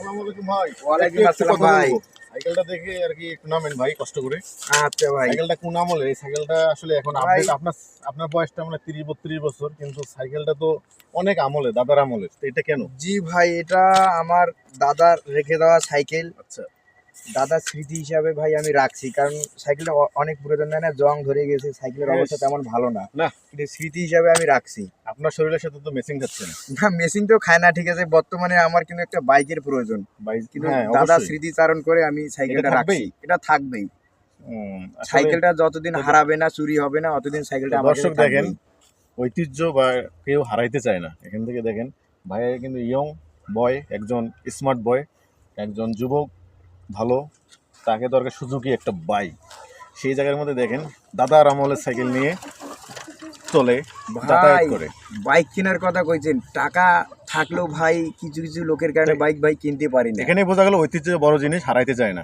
আসসালামু আলাইকুম ভাই। ওয়ালাইকুম একটু আসসালাম কথা ভাই। বলবো। সাইকেলটা দেখে আর কি একটু নামেন ভাই কষ্ট করে। আচ্ছা ভাই। সাইকেলটা কোন আমলের? এই সাইকেলটা আসলে এখন ভাই আপডেট আপনার আপনার বয়সটা মানে 30-32 বছর, কিন্তু সাইকেলটা তো অনেক আমলের, দাদার আমলের। তো এটা কেন? জি ভাই, এটা আমার দাদার রেখে দেওয়া সাইকেল। আচ্ছা, দাদার স্মৃতি হিসাবে ভাই আমি রাখছি, কারণ সাইকেলটা অনেক পুরাতন, না জং ধরে গেছে, সাইকেলের বেশ। অবস্থা তেমন ভালো না, না, কিন্তু স্মৃতি হিসাবে আমি রাখছি। আপনার শরীরের সাথে তো ম্যাচিং খাচ্ছে না। না, মেশিন তো খায় না, ঠিক আছে, বর্তমানে আমার কিন্তু একটা বাইকের প্রয়োজন, ভাই কিন্তু হ্যাঁ, দাদার অবশ্যই। স্মৃতিচারণ করে আমি সাইকেলটা এটা রাখছি। থাকবেই? এটা থাকবেই। আসলে সাইকেলটা যতদিন তো হারাবে না, চুরি হবে না, অতদিন সাইকেলটা আমার দর্শক কাছে দেখেন, থাকবেই। ঐতিহ্য বা কেউ হারাইতে চায় না। এখান থেকে দেখেন ভাইয়া কিন্তু ইয়ং বয়, একজন স্মার্ট বয়, একজন যুবক ভালো, তাকে দরকার সুজুকি একটা বাইক। সেই জায়গার মধ্যে দেখেন দাদার আমলের সাইকেল নিয়ে চলে, যাতায়াত ভাই করে। বাইক কেনার কথা কইছেন, টাকা থাকলেও ভাই কিছু কিছু লোকের কারণে বাইক ভাই কিনতে পারি না। এখানে বোঝা গেল ঐতিহ্য বড় জিনিস, হারাইতে চায় না।